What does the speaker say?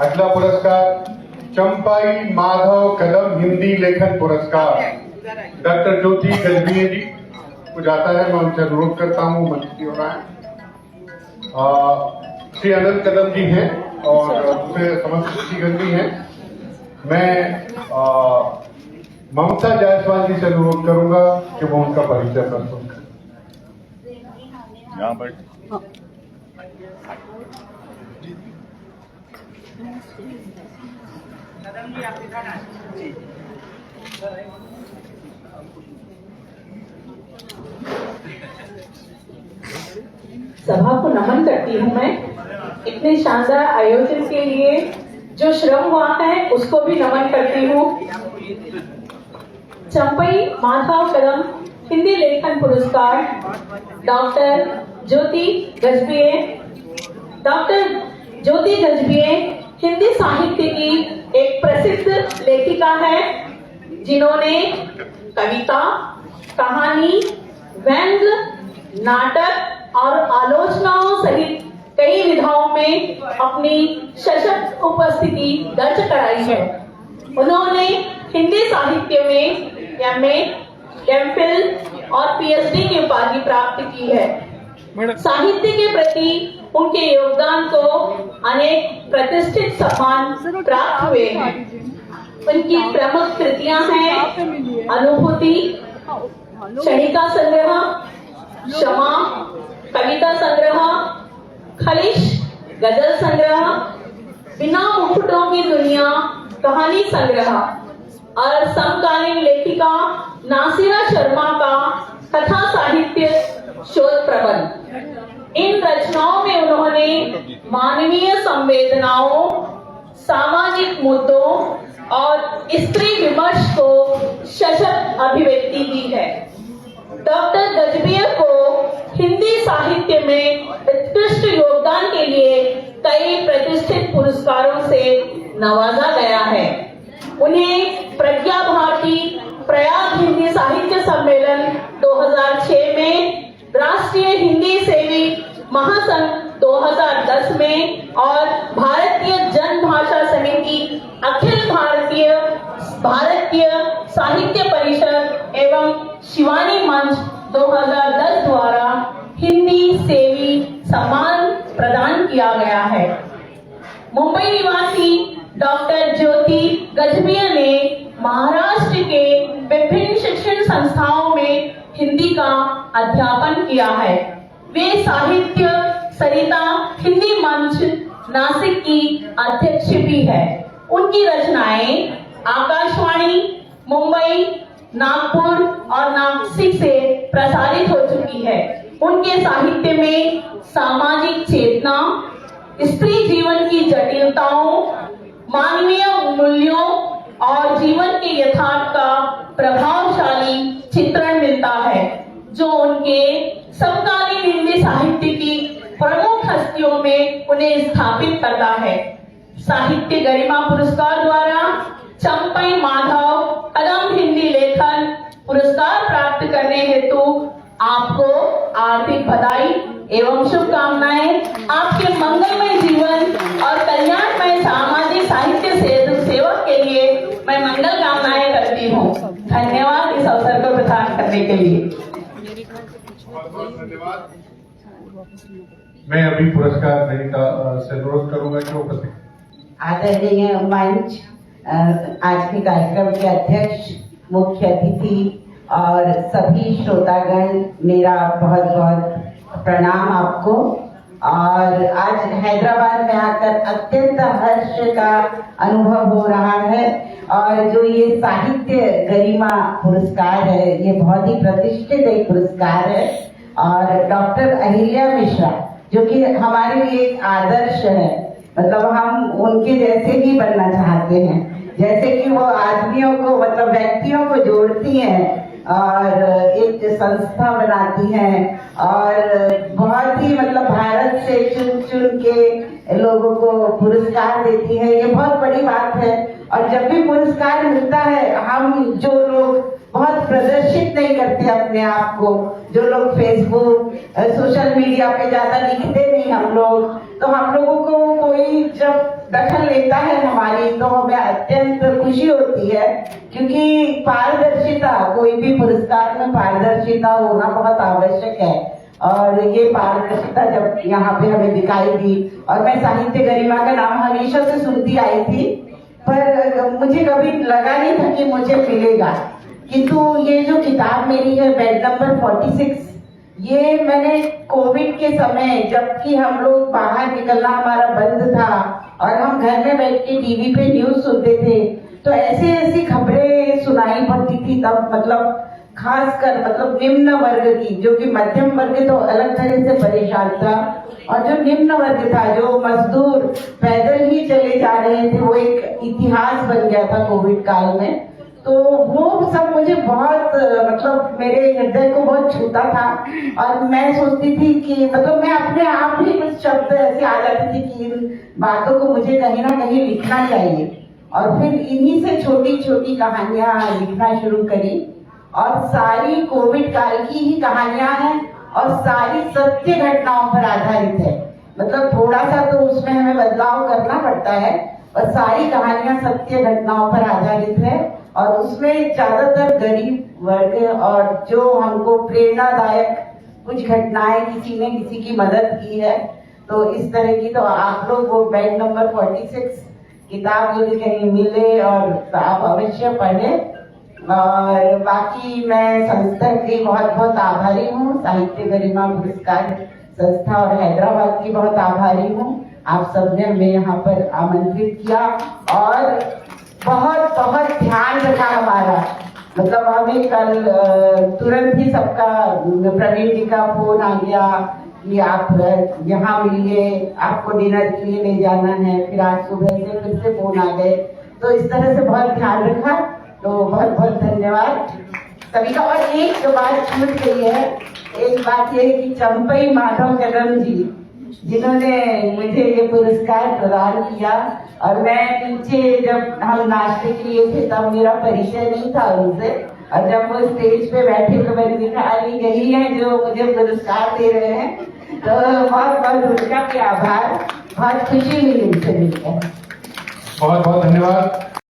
अगला पुरस्कार चंपाई माधव कदम हिंदी लेखन पुरस्कार डॉक्टर ज्योति गजभिये जी को जाता है। मैं उनसे अनुरोध करता हूँ, मंच की हो रहा है। श्री अनंत कदम जी हैं और दूसरे समस्त ऋषिगण भी हैं। मैं ममता जायसवाल जी से अनुरोध करूंगा कि वो उनका परिचय प्रस्तुत करें। यहाँ बैठ सभा को नमन करती हूँ। मैं इतने शानदार आयोजन के लिए जो श्रम हुआ है उसको भी नमन करती हूँ। चंपई माधव कदम हिंदी लेखन पुरस्कार डॉक्टर ज्योति गजभिये। डॉक्टर ज्योति गजभिये हिंदी साहित्य की एक प्रसिद्ध लेखिका है, जिन्होंने कविता, कहानी, व्यंग्य, नाटक और आलोचनाओं सहित कई विधाओं में अपनी सशक्त उपस्थिति दर्ज कराई है। उन्होंने हिंदी साहित्य में एमए, एमफिल और पीएचडी की उपाधि प्राप्त की है। साहित्य के प्रति उनके योगदान को अनेक प्रतिष्ठित सम्मान प्राप्त हुए हैं। उनकी प्रमुख कृतियां हैं अनुभूति, क्षणिका संग्रह, क्षमा, कविता संग्रह, खलिश, गजल संग्रह, बिना मुकुटों की दुनिया, कहानी संग्रह और समकालीन लेखिका नासिरा शर्मा का कथा साहित्य शोध प्रबंध। इन रचनाओं में उन्होंने मानवीय संवेदनाओं, सामाजिक मुद्दों और स्त्री विमर्श को सशक्त अभिव्यक्ति दी है। डॉक्टर गजभिये को हिंदी साहित्य में उत्कृष्ट योगदान के लिए कई प्रतिष्ठित पुरस्कारों से नवाजा गया है। उन्हें प्रज्ञा भारती प्रयाग हिंदी साहित्य सम्मेलन 2006 में, राष्ट्रीय हिंदी सेवी महासंघ 2010 में और भारतीय जन भाषा समिति, अखिल भारतीय साहित्य परिषद एवं शिवानी मंच 2010 द्वारा हिंदी सेवी सम्मान प्रदान किया गया है। मुंबई निवासी डॉक्टर ज्योति गजभिये ने महाराष्ट्र के विभिन्न शिक्षण संस्थाओं में हिंदी का अध्यापन किया है। वे साहित्य सरिता हिंदी मंच नासिक की अध्यक्ष भी है। उनकी रचनाएं आकाशवाणी, मुंबई, नागपुर और नासिक से प्रसारित हो चुकी है। उनके साहित्य में सामाजिक चेतना, स्त्री जीवन की जटिलताओं, मानवीय मूल्यों और जीवन के यथार्थ का प्रभावशाली चित्रण मिलता है, जो उनके समकालीन हिंदी साहित्य की प्रमुख हस्तियों में उन्हें स्थापित करता है। साहित्य गरिमा पुरस्कार द्वारा चंपई माधव कदम हिंदी लेखन पुरस्कार प्राप्त करने हेतु आपको आर्थिक बधाई एवं शुभकामनाएं। आपके मंगलमय जीवन और कल्याणमय सामाजिक साहित्य सेवक के लिए मैं मंगल कामनाएं करती हूँ। धन्यवाद इस अवसर को प्रदान करने के लिए। धन्यवाद। मैं अभी पुरस्कार देने का से अनुरोध करूंगा कि उपस्थित आदरणीय मंच, आज के कार्यक्रम के अध्यक्ष, मुख्य अतिथि और सभी श्रोतागण, मेरा बहुत बहुत प्रणाम आपको। और आज हैदराबाद में आकर अत्यंत हर्ष का अनुभव हो रहा है। और जो ये साहित्य गरिमा पुरस्कार है, ये बहुत ही प्रतिष्ठित एक पुरस्कार है। और डॉक्टर अहिल्या मिश्रा, जो कि हमारे लिए एक आदर्श है, मतलब हम उनके जैसे ही बनना चाहते हैं। जैसे कि वो आदमियों को, मतलब व्यक्तियों को जोड़ती हैं और एक संस्था बनाती हैं और बहुत ही मतलब भारत से चुन चुन के लोगों को पुरस्कार देती है। ये बहुत बड़ी बात है। और जब भी पुरस्कार मिलता है, हम जो लोग बहुत प्रदर्शित नहीं करते अपने आप को, जो लोग फेसबुक, सोशल मीडिया पे ज्यादा लिखते नहीं, हम लोग तो हम लोगों को कोई जब दखल लेता है हमारी तो हमें अत्यंत खुशी होती है, क्योंकि पारदर्शिता, कोई भी पुरस्कार में पारदर्शिता होना बहुत आवश्यक है। और ये पारदर्शिता जब यहाँ पे हमें दिखाई दी, और मैं साहित्य गरिमा का नाम हमेशा से सुनती आई थी, पर मुझे कभी लगा नहीं था कि मुझे मिलेगा। किंतु ये जो किताब मेरी है बेड नंबर 46, ये मैंने कोविड के समय, जबकि हम लोग बाहर निकलना हमारा बंद था और हम घर में बैठ के टीवी पे न्यूज सुनते थे, तो ऐसी ऐसी खबरें सुनाई पड़ती थी तब, मतलब खासकर मतलब निम्न वर्ग की, जो कि मध्यम वर्ग तो अलग तरह से परेशान था, और जो निम्न वर्ग था, जो मजदूर पैदल ही चले जा रहे थे, वो एक इतिहास बन गया था कोविड काल में। तो वो सब मुझे बहुत मतलब मेरे हृदय को बहुत छूता था, और मैं सोचती थी कि मतलब मैं अपने आप ही कुछ शब्द ऐसे आ जाते थे कि इन बातों को मुझे कहीं ना कहीं लिखना चाहिए। और फिर इन्हीं से छोटी छोटी कहानियां लिखना शुरू करी, और सारी कोविड काल की ही कहानियां हैं, और सारी सत्य घटनाओं पर आधारित है। मतलब थोड़ा सा तो उसमें हमें बदलाव करना पड़ता है, और सारी कहानियां सत्य घटनाओं पर आधारित है, और उसमें ज्यादातर गरीब वर्ग और जो हमको प्रेरणादायक कुछ घटनाएं, किसी ने किसी की मदद की है, तो इस तरह की। तो आप लोग वो बेड नंबर 46 किताब यदि कहीं मिले और तो आप अवश्य पढ़ें। और बाकी मैं संस्था की बहुत बहुत आभारी हूँ, साहित्य गरिमा पुरस्कार संस्था और हैदराबाद की बहुत आभारी हूँ। आप सबने हमें यहाँ पर आमंत्रित किया और बहुत बहुत ध्यान रखा हमारा। मतलब हमें कल तुरंत ही सबका, प्रवीण जी का फोन आ गया कि आप यहाँ मिलिए, आपको डिनर के लिए ले जाना है। फिर आज सुबह से फिर से फोन आ गए, तो इस तरह से बहुत ध्यान रखा। तो बहुत बहुत धन्यवाद सभी का। और एक बात छूट गई है, एक बात ये है कि चंपई माधव कदम जी, जिन्होंने मुझे ये पुरस्कार प्रदान किया, और मैं नीचे जब हम नाश्ते के लिए थे तब मेरा परिचय नहीं था उनसे, और जब वो स्टेज पे बैठे तो मैंने देखा अरे यही है जो मुझे पुरस्कार दे रहे हैं। तो बहुत बहुत उनका भी आभार, बहुत खुशी हुई उनसे मिलकर। बहुत बहुत धन्यवाद।